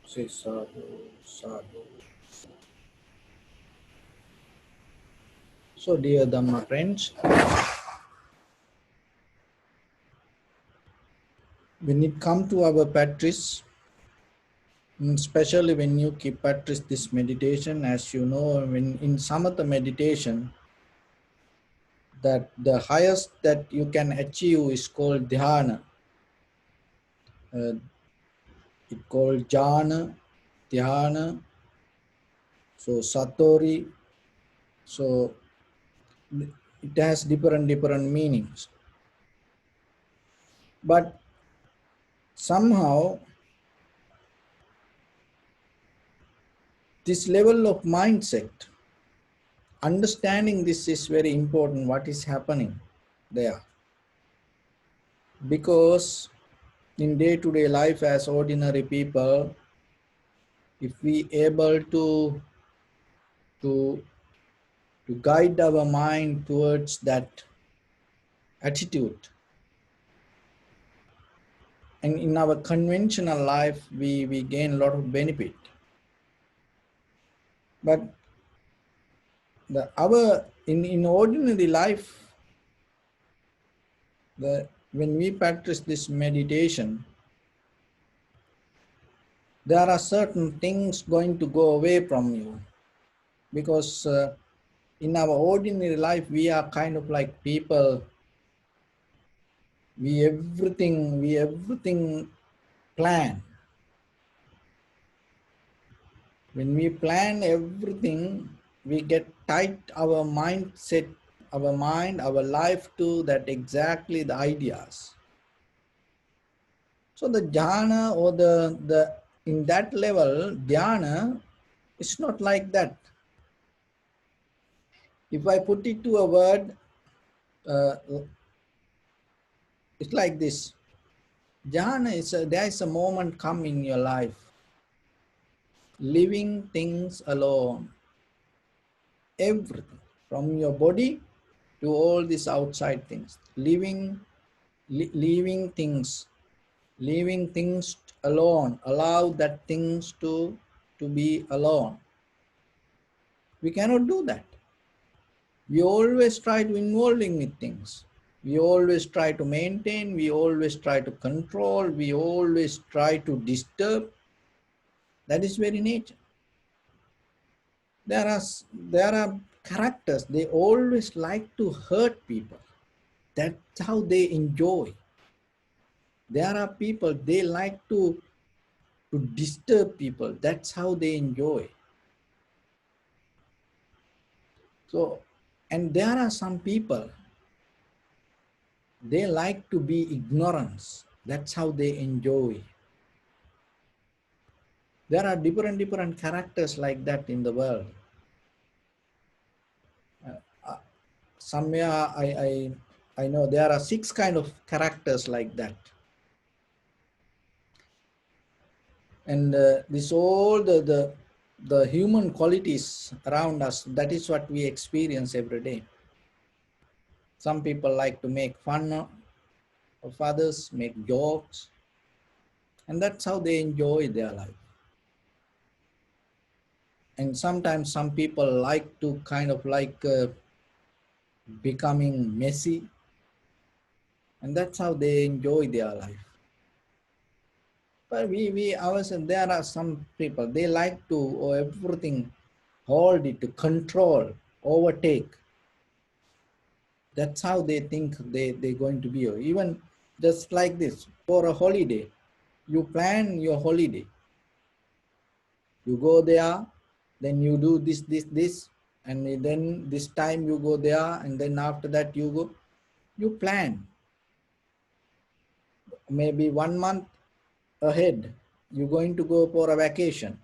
Say sadhu, sadhu. So, dear Dhamma friends, when it comes to our practice, especially when you keep practice this meditation, as you know, when in samatha meditation, that the highest that you can achieve is called dhyana. It called jhana, dhyana, so satori. So it has different meanings. But somehow this level of mindset, understanding this is very important, what is happening there. Because in day-to-day life as ordinary people, if we able to to guide our mind towards that attitude, and in our conventional life we gain a lot of benefit. But our in ordinary life, when we practice this meditation, there are certain things going to go away from you, because in our ordinary life we are kind of like people, we everything plan. When we plan everything, we get tight our mindset, our mind, our life to that exactly the ideas. So the jhana, or the in that level dhyana, it's not like that. If I put it to a word, uh, it's like this. Jhana is there is a moment come in your life, living things alone, everything from your body to all these outside things, leaving things alone, allow that things to be alone. We cannot do that. We always try to involving with things. We always try to maintain, we always try to control, we always try to disturb. That is very nature. There are characters, they always like to hurt people. That's how they enjoy. There are people, they like to disturb people. That's how they enjoy. So, and there are some people, they like to be ignorance. That's how they enjoy. There are different characters like that in the world. Somewhere I know there are 6 kind of characters like that. And this all the human qualities around us, that is what we experience every day. Some people like to make fun of others, make jokes, and that's how they enjoy their life. And sometimes some people like to kind of like becoming messy, and that's how they enjoy their life. But we ourselves, there are some people, they like to everything, hold it, to control, overtake. That's how they think they're going to be. Even just like this, for a holiday, you plan your holiday. You go there, then you do this, and then this time you go there, and then after that you go. You plan. Maybe 1 month ahead, you're going to go for a vacation.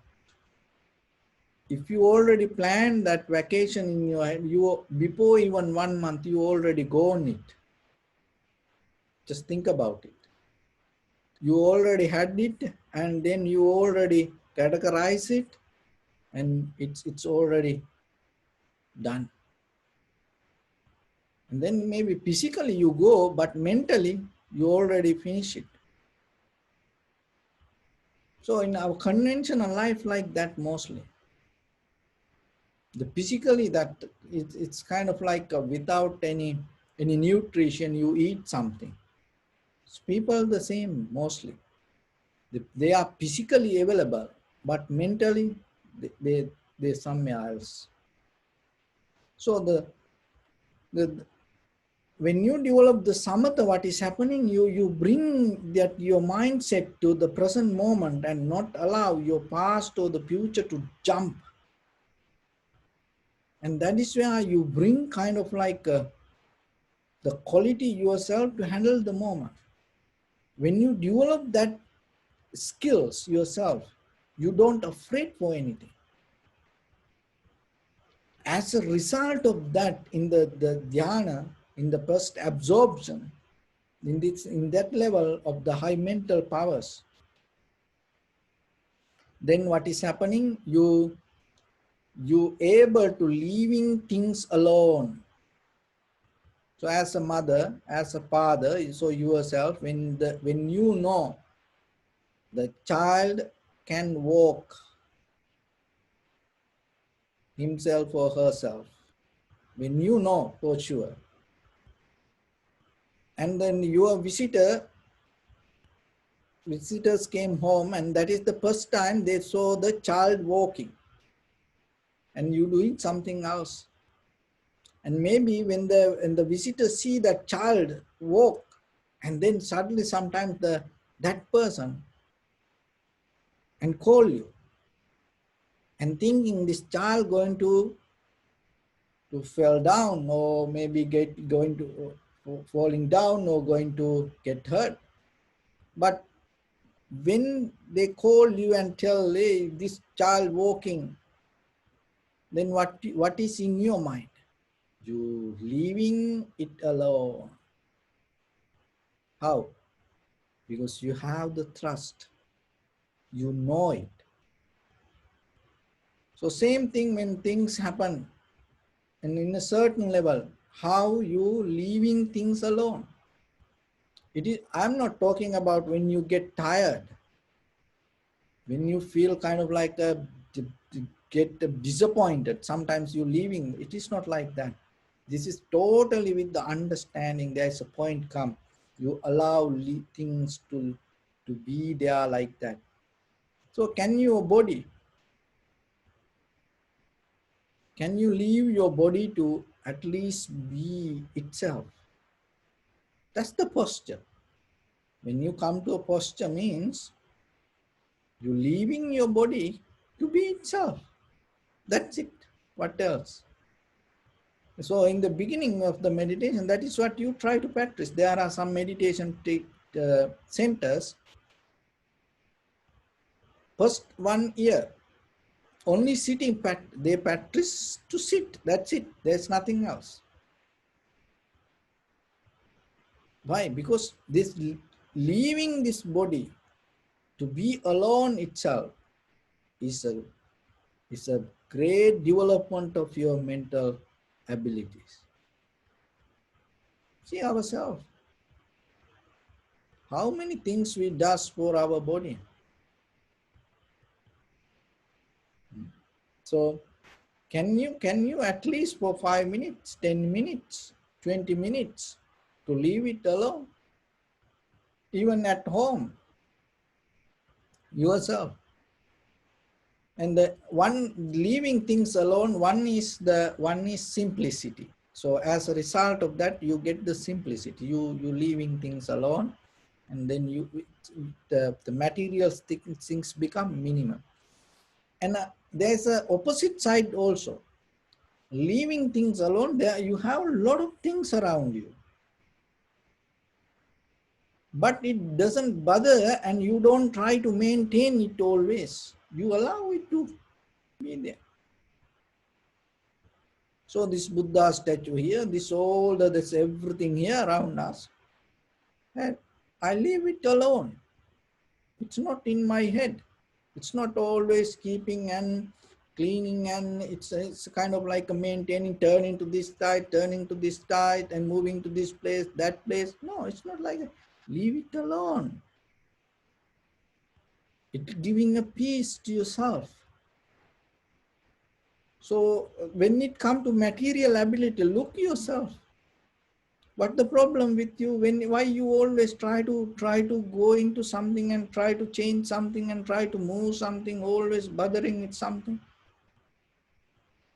If you already planned that vacation in your head, you before even 1 month, you already go on it. Just think about it. You already had it, and then you already categorize it, and it's already done. And then maybe physically you go, but mentally you already finish it. So in our conventional life like that mostly, the physically that it's kind of like without any nutrition you eat something. So people the same mostly. They are physically available, but mentally they somewhere else. So the when you develop the samatha, what is happening, you bring that your mindset to the present moment and not allow your past or the future to jump. And that is where you bring kind of like the quality yourself to handle the moment. When you develop that skills yourself, you don't afraid for anything. As a result of that, in the dhyana, in the first absorption, in that level of the high mental powers, then what is happening? You able to leaving things alone. So as a mother, as a father, so yourself, when you know the child can walk himself or herself, when you know for sure, and then your visitors came home, and that is the first time they saw the child walking, and you doing something else. And maybe when the visitors see that child walk, and then suddenly sometimes that person and call you, and thinking this child going to fall down, or maybe going to falling down, or going to get hurt. But when they call you and tell, hey, this child walking, then what is in your mind? You leaving it alone. How? Because you have the trust. You know it. So same thing when things happen, and in a certain level, how you leaving things alone. It is. I'm not talking about when you get tired, when you feel kind of like get disappointed. Sometimes you leaving. It is not like that. This is totally with the understanding. There is a point come. You allow things to be there like that. So can your body? Can you leave your body to at least be itself? That's the posture. When you come to a posture means you leaving your body to be itself. That's it. What else? So in the beginning of the meditation, that is what you try to practice. There are some meditation centers. First 1 year, only sitting, they practice to sit. That's it. There's nothing else. Why? Because this leaving this body to be alone itself is a great development of your mental abilities. See ourselves. How many things we does for our body? So can you at least for 5 minutes, 10 minutes, 20 minutes to leave it alone? Even at home, yourself. And the one leaving things alone, one is simplicity. So as a result of that, you get the simplicity. You leaving things alone, and then the material things become minimum. And there's a opposite side also. Leaving things alone, there you have a lot of things around you, but it doesn't bother, and you don't try to maintain it always. You allow it to be there. So this Buddha statue here, this everything here around us, and I leave it alone. It's not in my head. It's not always keeping and cleaning, and it's kind of like a maintaining, turning to this side, turning to this side, and moving to this place, that place. No, it's not like that. Leave it alone. It's giving a peace to yourself. So when it comes to material ability, look yourself. What the problem with you? Why you always try to go into something and try to change something and try to move something, always bothering with something?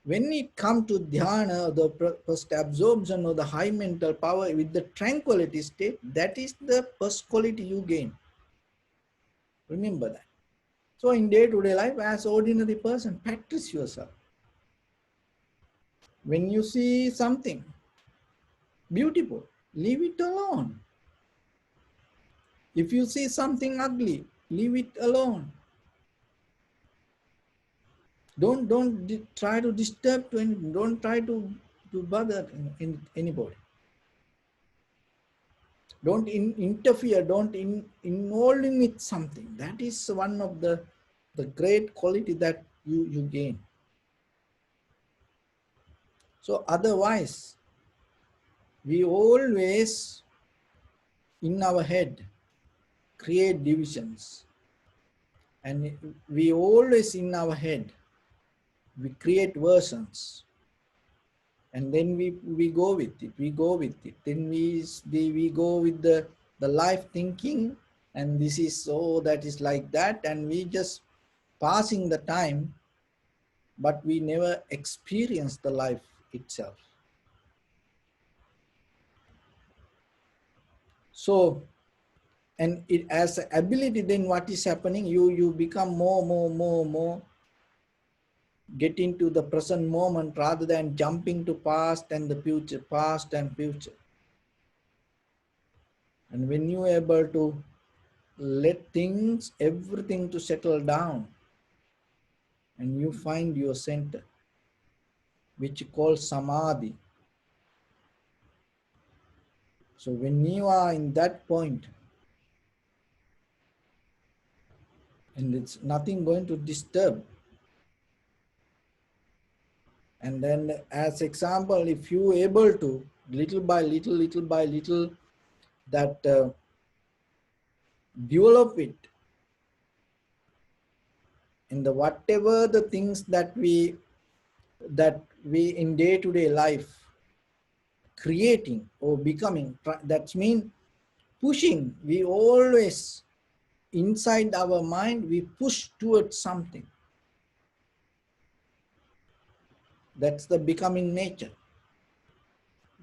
When it comes to dhyana, the first absorption of the high mental power with the tranquility state, that is the first quality you gain. Remember that. So in day-to-day life, as ordinary person, practice yourself. When you see something beautiful, leave it alone. If you see something ugly, leave it alone. Don't try to disturb to anything. Don't try to bother anybody. Don't interfere. Don't involve in it something. That is one of the great quality that you gain. So otherwise, we always in our head create divisions, and we always in our head we create versions, and then we go with it, then we go with the life thinking, and this is so, that is like that, and we just passing the time, but we never experience the life itself. So, and it as an ability, then what is happening, you become more get into the present moment rather than jumping to past and the future, past and future. And when you are able to let things, everything to settle down, and you find your center, which you call samadhi. So when you are in that point, and it's nothing going to disturb, and then as example, if you able to little by little that develop it in the whatever the things that we in day-to-day life creating or becoming, that means pushing, we always inside our mind we push towards something. That's the becoming nature.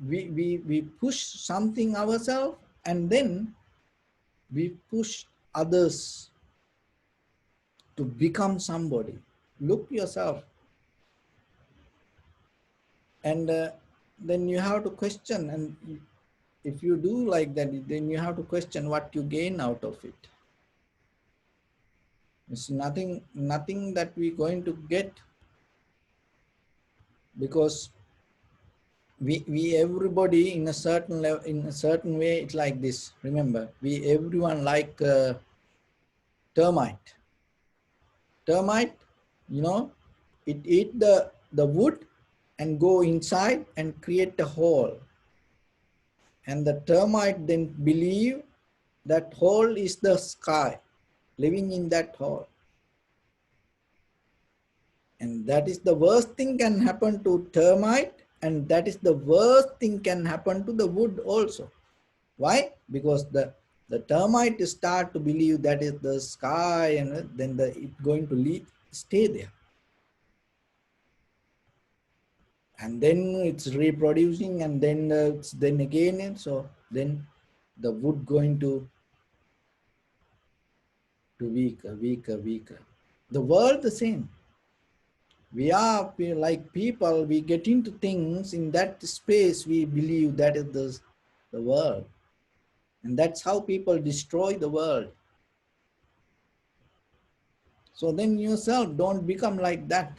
We push something ourselves, and then we push others to become somebody. Look yourself, and then you have to question, and if you do like that, then you have to question what you gain out of it. It's nothing that we're going to get, because we everybody in a certain level, in a certain way, it's like this. Remember, we everyone like termite. Termite, you know, it eat the wood and go inside and create a hole. And the termite then believe that hole is the sky, living in that hole. And that is the worst thing can happen to termite, and that is the worst thing can happen to the wood also. Why? Because the termite start to believe that is the sky, and then it's going to stay there. And then it's reproducing, and then then again, so then the wood going to weaker. The world the same. We are like people, we get into things in that space, we believe that is the world. And that's how people destroy the world. So then yourself don't become like that.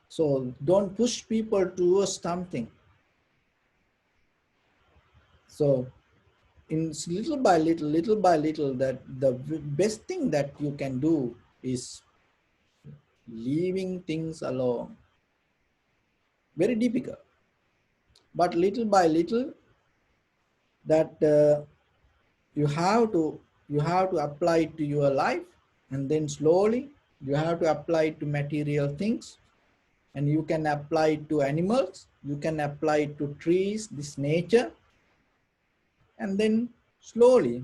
So don't push people towards something. So in little by little, that the best thing that you can do is leaving things alone. Very difficult. But little by little, that you have to you have to apply it to your life, and then slowly you have to apply it to material things, and you can apply it to animals, you can apply it to trees, this nature, and then slowly,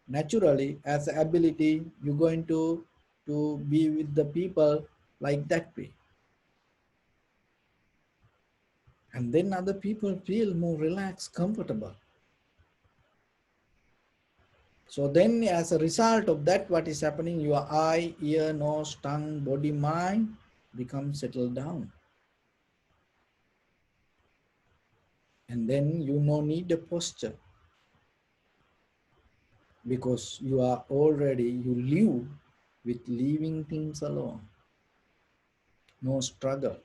naturally, as an ability, you're going to be with the people like that way. And then other people feel more relaxed, comfortable. So then as a result of that, what is happening? Your eye, ear, nose, tongue, body, mind become settled down. And then you no need a posture, because you are already, you live with leaving things alone. No struggle.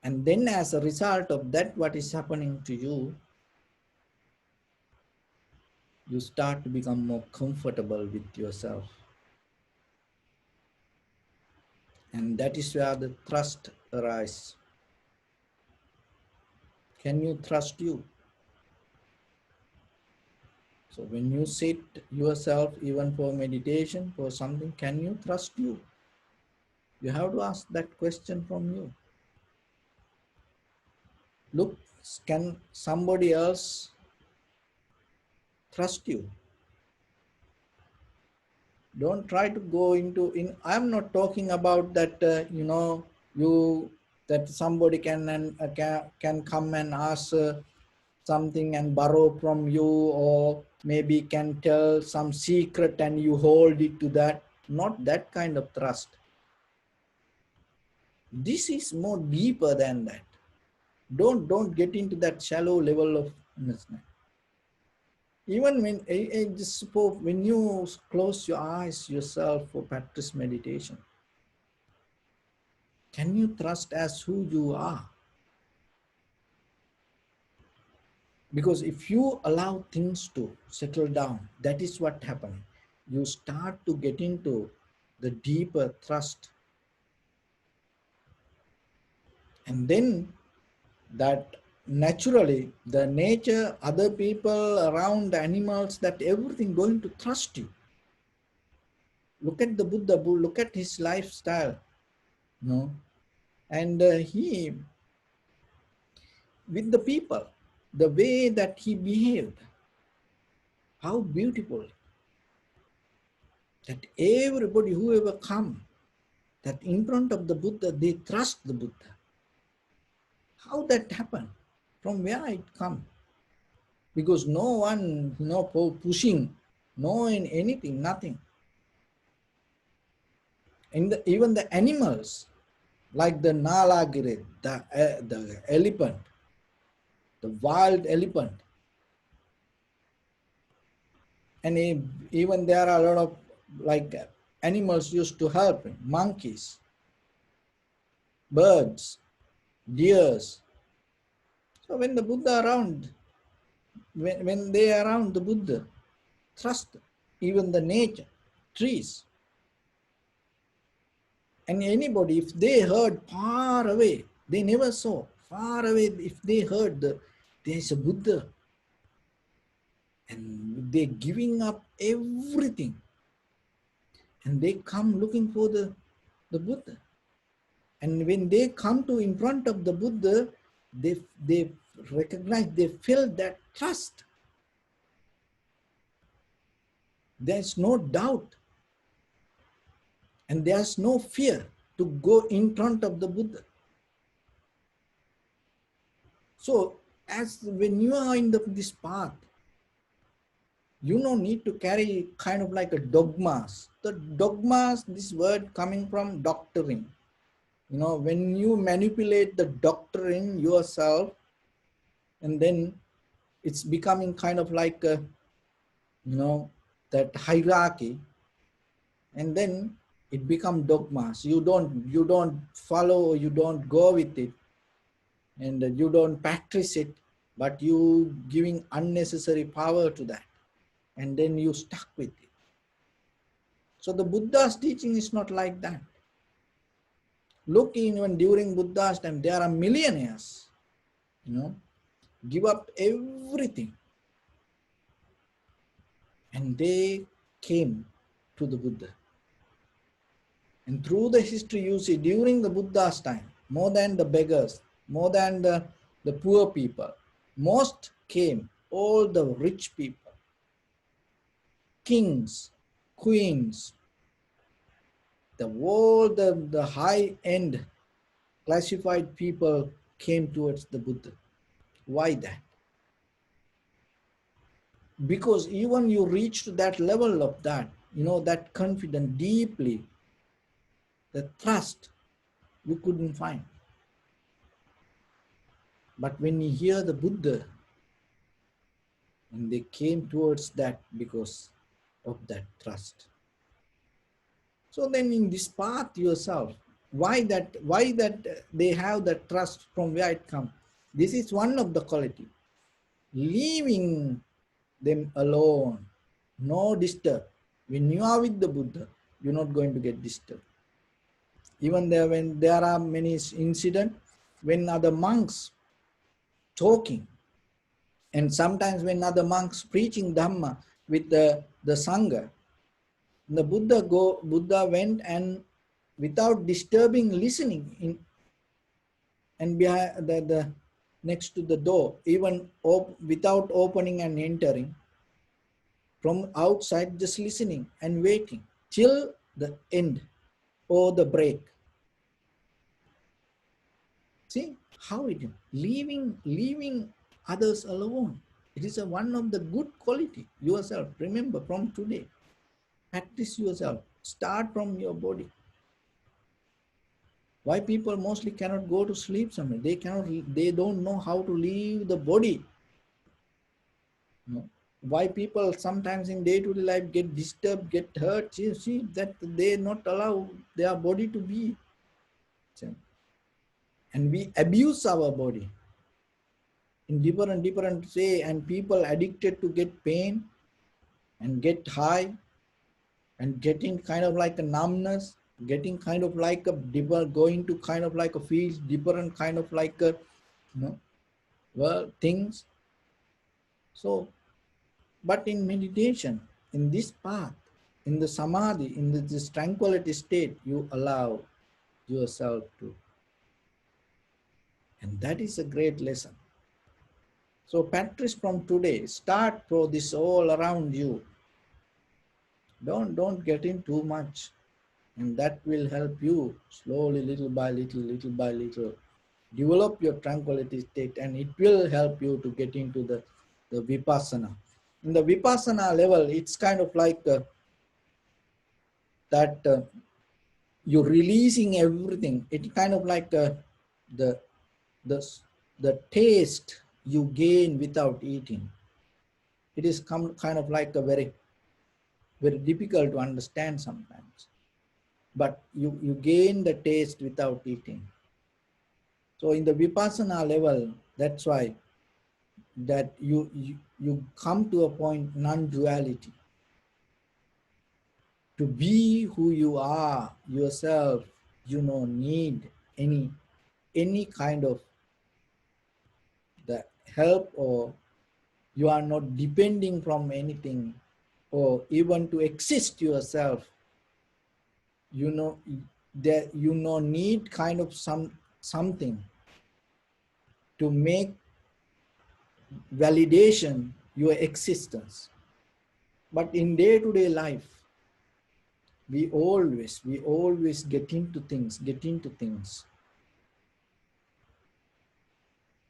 And then as a result of that, what is happening to you? You start to become more comfortable with yourself. And that is where the trust arises. Can you trust you? So when you sit yourself, even for meditation, for something, can you trust you? You have to ask that question from you. Look, can somebody else trust you? Don't try to go into, I'm not talking about that, that somebody can come and ask something and borrow from you, or maybe can tell some secret and you hold it to that. Not that kind of trust. This is more deeper than that. Don't get into that shallow level of understanding. Even when just suppose when you close your eyes yourself for practice meditation, can you trust as who you are? Because if you allow things to settle down, that is what happens. You start to get into the deeper trust. And then that naturally, the nature, other people around, animals, that everything going to trust you. Look at the Buddha, look at his lifestyle, and he, with the people, the way that he behaved, how beautiful, that everybody, whoever come, that in front of the Buddha, they trust the Buddha. How that happened? From where it come? Because no one, pushing, no in anything, nothing. Even the animals, like the Nalagiri, the elephant, the wild elephant, and even there are a lot of like animals used to help him, monkeys, birds, deers. So when the Buddha around, when they are around the Buddha, trust even the nature, trees. And anybody, if they heard far away, they never saw, far away, if they heard there's a Buddha, and they're giving up everything, and they come looking for the Buddha. And when they come to in front of the Buddha, they recognize, they feel that trust. There's no doubt, and there's no fear to go in front of the Buddha. So as when you are in this path, you don't need to carry kind of like a dogmas. The dogmas, this word coming from doctrine. When you manipulate the doctrine yourself, and then it's becoming kind of like that hierarchy, and then it becomes dogmas. You don't follow, you don't go with it, and you don't practice it, but you giving unnecessary power to that, and then you stuck with it. So the Buddha's teaching is not like that. Look, even during Buddha's time, there are millionaires, give up everything, and they came to the Buddha. And through the history, you see, during the Buddha's time, more than the beggars, more than the poor people, most came, all the rich people, kings, queens, the high-end classified people came towards the Buddha. Why that? Because even you reached that level of that, that confidence deeply, the trust you couldn't find. But when you hear the Buddha, and they came towards that because of that trust. So then in this path yourself, why that they have that trust, from where it comes? This is one of the quality. Leaving them alone, no disturb. When you are with the Buddha, you're not going to get disturbed. Even there, when there are many incidents, when other monks talking, and sometimes when other monks preaching Dharma with the Sangha, the Buddha went and without disturbing, listening in, and behind the next to the door, even without opening and entering, from outside just listening and waiting till the end or the break. See how it is, leaving others alone. It is one of the good quality yourself. Remember, from today, practice yourself. Start from your body. Why people mostly cannot go to sleep somewhere? They don't know how to leave the body. Why people sometimes in day-to-day life get disturbed, get hurt? See that they not allow their body to be. And we abuse our body in different way, and people addicted to get pain and get high and getting kind of like a numbness, getting kind of like a going to kind of like a feels different kind of like a things. So, but in meditation, in this path, in the samadhi, in this tranquility state, you allow yourself to. And that is a great lesson. So practice from today. Start for this all around you. Don't get in too much. And that will help you slowly, little by little, develop your tranquility state, and it will help you to get into the vipassana. In the vipassana level, it's kind of like that you're releasing everything. It's kind of like the, the, the taste you gain without eating. It is kind of like a very, very difficult to understand sometimes. But you gain the taste without eating. So in the vipassana level, that's why that you come to a point, non-duality. To be who you are yourself, you don't need any kind of the help, or you are not depending from anything, or even to exist yourself. That need kind of something to make validation your existence. But in day-to-day life, we always get into things.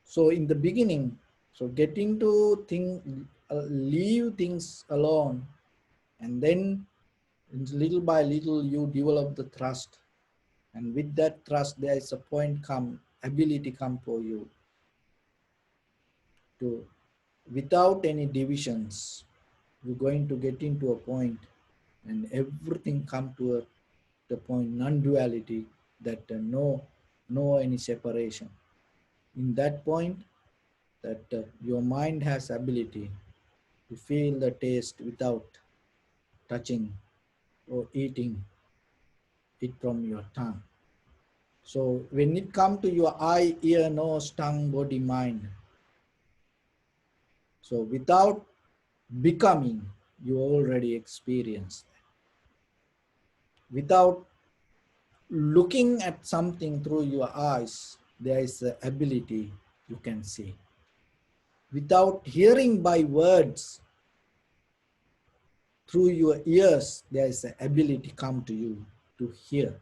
So in the beginning, so get into leave things alone, and then little by little you develop the trust, and with that trust there is a ability come for you to, without any divisions, you're going to get into a point, and everything come to the point non-duality, that no any separation. In that point, that your mind has ability to feel the taste without touching or eating it from your tongue. So when it comes to your eye, ear, nose, tongue, body, mind, so without becoming, You already experienced that. Without looking at something through your eyes, there is the ability you can see. Without hearing by words, through your ears, there is the ability come to you to hear.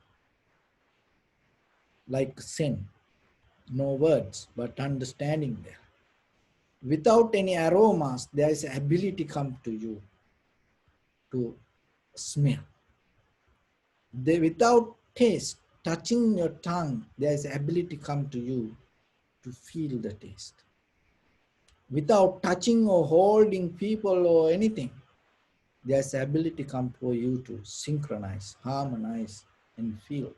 Like sin, no words, but understanding there. Without any aromas, there is an ability come to you to smell. Without taste, touching your tongue, there is an ability come to you to feel the taste. Without touching or holding people or anything, there's the ability come for you to synchronize, harmonize, and feel.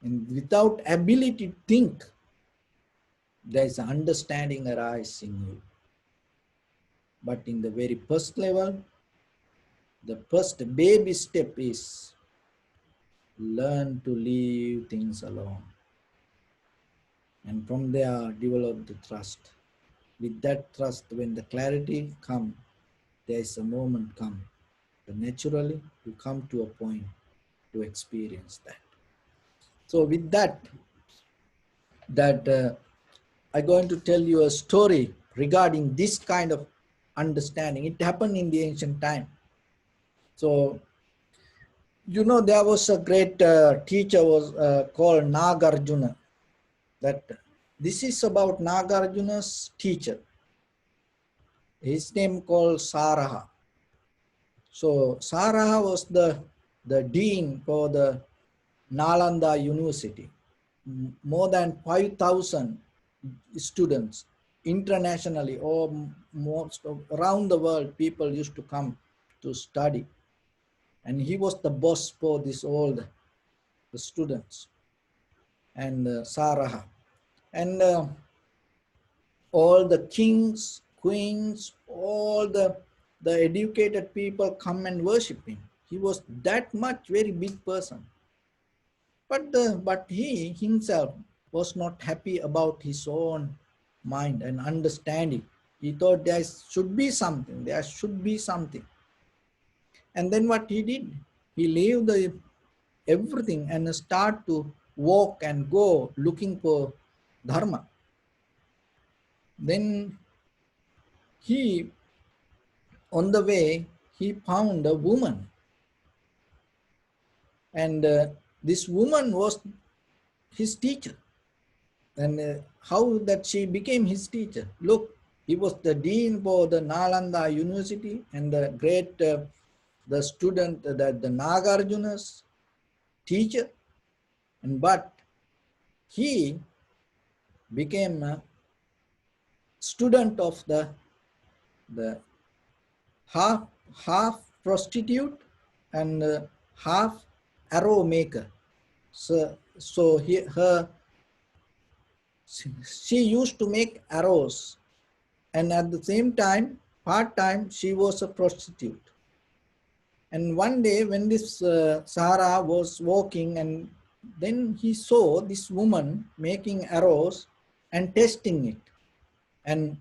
And without ability to think, there's an understanding arise in you. But in the very first level, the first baby step is learn to leave things alone. And from there, develop the trust. With that trust, when the clarity comes, there is a moment come. But naturally, you come to a point to experience that. So with that, I'm going to tell you a story regarding this kind of understanding. It happened in the ancient time. So, you know, there was a great teacher was called Nagarjuna. That this is about Nagarjuna's teacher. His name called Saraha. So Saraha was the dean for the Nalanda University. More than 5,000 students internationally or most around the world, people used to come to study. And he was the boss for this all the students and Saraha. And all the kings, queens, all the educated people come and worship him. He was that much very big person. But he himself was not happy about his own mind and understanding. He thought there should be something, there should be something. And then what he did, he left everything and start to walk and go looking for Dharma. Then he, on the way, he found a woman. And this woman was his teacher. And how that she became his teacher. Look, he was the dean for the Nalanda University and the great, the student, the Nagarjuna's teacher. But he became a student of the half prostitute and half arrow maker. So she used to make arrows, and at the same time, part-time, she was a prostitute. And one day when this Sahara was walking, and then he saw this woman making arrows and testing it, and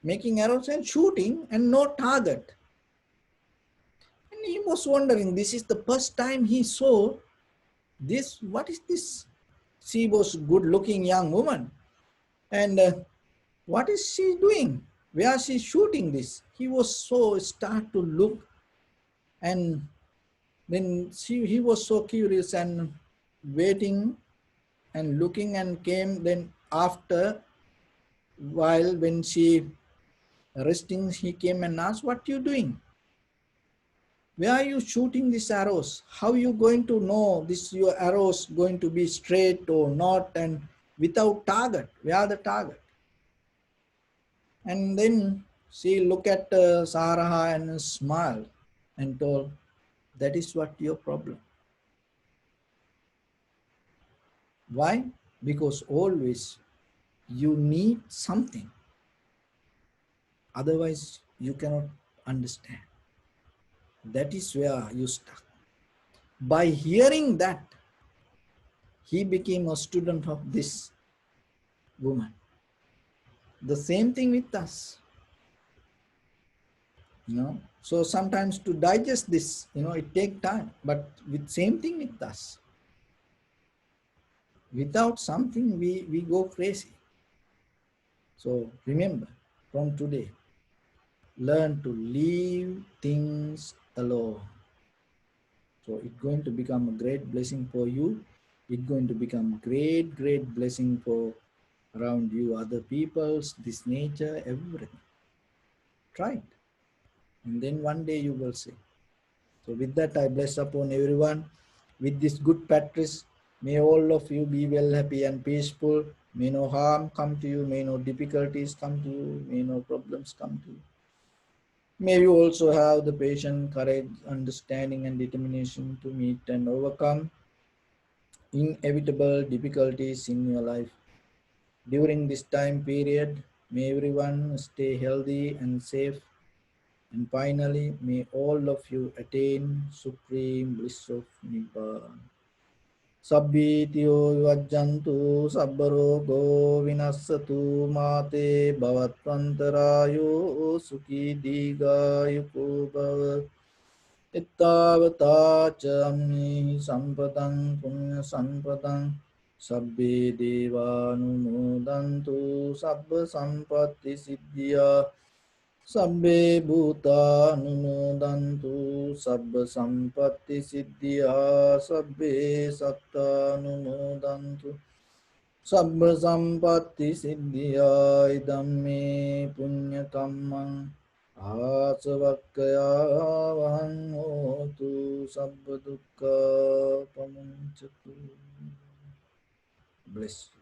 making arrows and shooting and no target. And he was wondering, this is the first time he saw this, what is this? She was good looking young woman. And what is she doing? Where is she shooting this? He was so start to look, and then he was so curious and waiting and looking, and came then after while when she resting, he came and asked, what are you doing? Where are you shooting these arrows? How are you going to know this your arrows going to be straight or not, and without target? Where are the target? And then she looked at Saraha and smiled and told, that is what your problem. Why? Because always you need something. Otherwise you cannot understand. That is where you stuck. By hearing that, he became a student of this woman. The same thing with us. you know. So sometimes to digest this, it take time, but with same thing with us. Without something, we go crazy. So remember, from today, learn to leave things alone. So it's going to become a great blessing for you. It's going to become great blessing for around you, other peoples, this nature, everything. Try it. And then one day you will see. So with that, I bless upon everyone. With this good practice, may all of you be well, happy and peaceful. May no harm come to you. May no difficulties come to you. May no problems come to you. May you also have the patience, courage, understanding and determination to meet and overcome inevitable difficulties in your life. During this time period, may everyone stay healthy and safe. And finally, may all of you attain supreme bliss of Nibbana. Sabbitiyo vajjantu sabbarogo vinassatu mate bhavatvantarayo sukhi digayuko bhava. Ittavata cammi sampadang punya sampadang sabbe devanumodantu sabba sampatti siddhya sabbe bhutanumodantu sabba sampatti siddhya sabbe sattanumodantu sabba sampatti siddhya idam me punya kammang Asavakkaya vahangotu sabba dukkha pamunchatu. Bless.